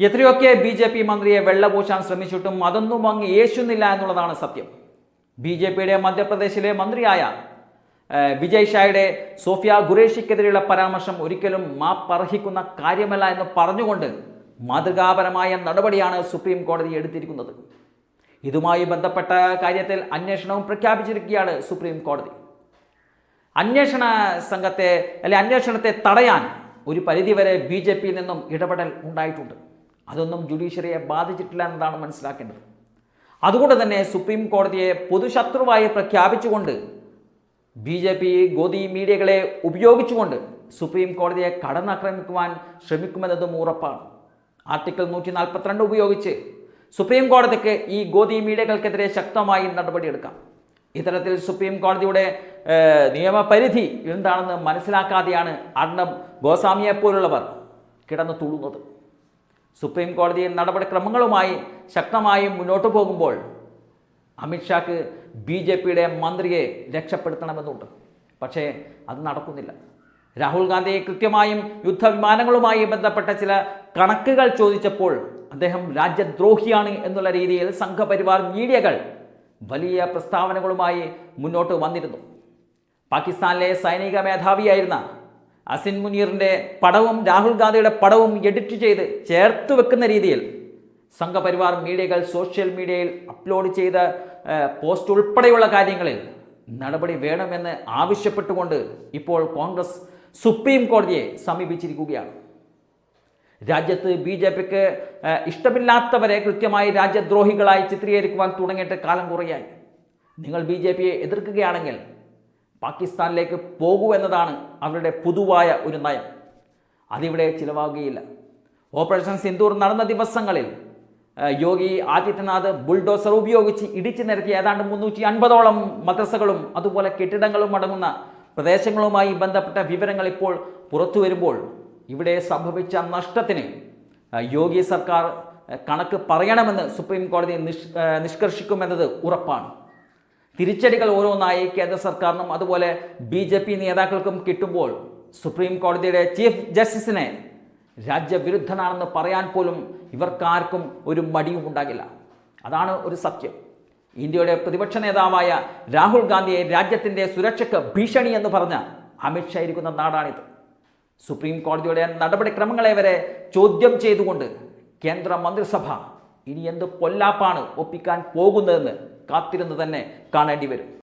എത്രയൊക്കെ ബി.ജെ.പി. മന്ത്രിയെ വെള്ളപൂശാൻ ശ്രമിച്ചിട്ടും അതൊന്നും അങ്ങ് യേശുന്നില്ല എന്നുള്ളതാണ് സത്യം. ബി.ജെ.പിയുടെ മധ്യപ്രദേശിലെ മന്ത്രിയായ വിജയ് ഷായുടെ സോഫിയ ഖുറേഷിക്കെതിരെയുള്ള പരാമർശം ഒരിക്കലും മാപ്പർഹിക്കുന്ന കാര്യമല്ല എന്ന് പറഞ്ഞുകൊണ്ട് മാതൃകാപരമായ നടപടിയാണ് സുപ്രീം കോടതി എടുത്തിരിക്കുന്നത്. ഇതുമായി ബന്ധപ്പെട്ട കാര്യത്തിൽ അന്വേഷണവും പ്രഖ്യാപിച്ചിരിക്കുകയാണ് സുപ്രീം കോടതി. അന്വേഷണത്തെ തടയാൻ ഒരു പരിധിവരെ ബി.ജെ.പിയിൽ നിന്നും ഇടപെടൽ ഉണ്ടായിട്ടുണ്ട്. അതൊന്നും ജുഡീഷ്യറിയെ ബാധിച്ചിട്ടില്ല എന്നതാണ് മനസ്സിലാക്കേണ്ടത്. അതുകൊണ്ട് തന്നെ സുപ്രീം കോടതിയെ പൊതുശത്രുവായി പ്രഖ്യാപിച്ചുകൊണ്ട് ബി.ജെ.പി. ഗോദി മീഡിയകളെ ഉപയോഗിച്ചുകൊണ്ട് സുപ്രീം കോടതിയെ കടന്നാക്രമിക്കുവാൻ ശ്രമിക്കുമെന്നതും ഉറപ്പാണ്. ആർട്ടിക്കിൾ 142 ഉപയോഗിച്ച് സുപ്രീം കോടതിക്ക് ഈ ഗോദി മീഡിയകൾക്കെതിരെ ശക്തമായി നടപടിയെടുക്കാം. ഇത്തരത്തിൽ സുപ്രീം കോടതിയുടെ നിയമപരിധി എന്താണെന്ന് മനസ്സിലാക്കാതെയാണ് അർണബ് ഗോസ്വാമിയെപ്പോലുള്ളവർ കിടന്നു തുള്ളുന്നത്. സുപ്രീം കോടതി നടപടിക്രമങ്ങളുമായി ശക്തമായി മുന്നോട്ട് പോകുമ്പോൾ അമിത്ഷാക്ക് ബി.ജെ.പിയുടെ മന്ത്രിയെ രക്ഷപ്പെടുത്തണമെന്നുണ്ട്. പക്ഷേ അത് നടക്കുന്നില്ല. രാഹുൽ ഗാന്ധി കൃത്യമായും യുദ്ധവിമാനങ്ങളുമായി ബന്ധപ്പെട്ട ചില കണക്കുകൾ ചോദിച്ചപ്പോൾ അദ്ദേഹം രാജ്യദ്രോഹിയാണ് എന്നുള്ള രീതിയിൽ സംഘപരിവാർ മീഡിയകൾ വലിയ പ്രസ്താവനകളുമായി മുന്നോട്ട് വന്നിരുന്നു. പാകിസ്ഥാനിലെ സൈനിക മേധാവിയായിരുന്ന അസിൻ മുനീറിൻ്റെ പടവും രാഹുൽ ഗാന്ധിയുടെ പടവും എഡിറ്റ് ചെയ്ത് ചേർത്ത് വെക്കുന്ന രീതിയിൽ സംഘപരിവാർ മീഡിയകൾ സോഷ്യൽ മീഡിയയിൽ അപ്ലോഡ് ചെയ്ത പോസ്റ്റ് ഉൾപ്പെടെയുള്ള കാര്യങ്ങളിൽ നടപടി വേണമെന്ന് ആവശ്യപ്പെട്ടുകൊണ്ട് ഇപ്പോൾ കോൺഗ്രസ് സുപ്രീം കോടതിയെ സമീപിച്ചിരിക്കുകയാണ്. രാജ്യത്ത് ബി.ജെ.പിക്ക് ഇഷ്ടമില്ലാത്തവരെ കൃത്യമായി രാജ്യദ്രോഹികളായി ചിത്രീകരിക്കുവാൻ തുടങ്ങിയിട്ട് കാലം കുറയായി. നിങ്ങൾ ബി.ജെ.പിയെ എതിർക്കുകയാണെങ്കിൽ പാകിസ്ഥാനിലേക്ക് പോകൂ എന്നതാണ് അവരുടെ പൊതുവായ ഒരു നയം. അതിവിടെ ചിലവാകുകയില്ല. ഓപ്പറേഷൻ സിന്ദൂർ നടന്ന ദിവസങ്ങളിൽ യോഗി ആദിത്യനാഥ് ബുൾഡോസർ ഉപയോഗിച്ച് ഇടിച്ചു നിരത്തിയ ഏതാണ്ട് 350ഓളം മദ്രസകളും അതുപോലെ കെട്ടിടങ്ങളും അടങ്ങുന്ന പ്രദേശങ്ങളുമായി ബന്ധപ്പെട്ട വിവരങ്ങൾ ഇപ്പോൾ പുറത്തു വരുമ്പോൾ ഇവിടെ സംഭവിച്ച നഷ്ടത്തിന് യോഗി സർക്കാർ കണക്ക് പറയണമെന്ന് സുപ്രീം കോടതി നിഷ്കർഷിക്കുമെന്നത് ഉറപ്പാണ്. തിരിച്ചടികൾ ഓരോന്നായി കേന്ദ്ര സർക്കാരിനും അതുപോലെ ബി.ജെ.പി. നേതാക്കൾക്കും കിട്ടുമ്പോൾ സുപ്രീം കോടതിയുടെ ചീഫ് ജസ്റ്റിസിനെ രാജ്യവിരുദ്ധനാണെന്ന് പറയാൻ പോലും ഇവർക്കാർക്കും ഒരു മടിയും ഉണ്ടാകില്ല. അതാണ് ഒരു സത്യം. ഇന്ത്യയുടെ പ്രതിപക്ഷ നേതാവായ രാഹുൽ ഗാന്ധിയെ രാജ്യത്തിൻ്റെ സുരക്ഷയ്ക്ക് ഭീഷണി എന്ന് പറഞ്ഞ അമിത്ഷാ ഇരിക്കുന്ന നാടാണിത്. സുപ്രീം കോടതിയുടെ നടപടിക്രമങ്ങളെ വരെ ചോദ്യം ചെയ്തുകൊണ്ട് കേന്ദ്ര മന്ത്രിസഭ ഇനി എന്ത് പൊല്ലാപ്പാണ് ഒപ്പിക്കാൻ പോകുന്നതെന്ന് കാത്തിരുന്ന് തന്നെ കാണേണ്ടി വരും.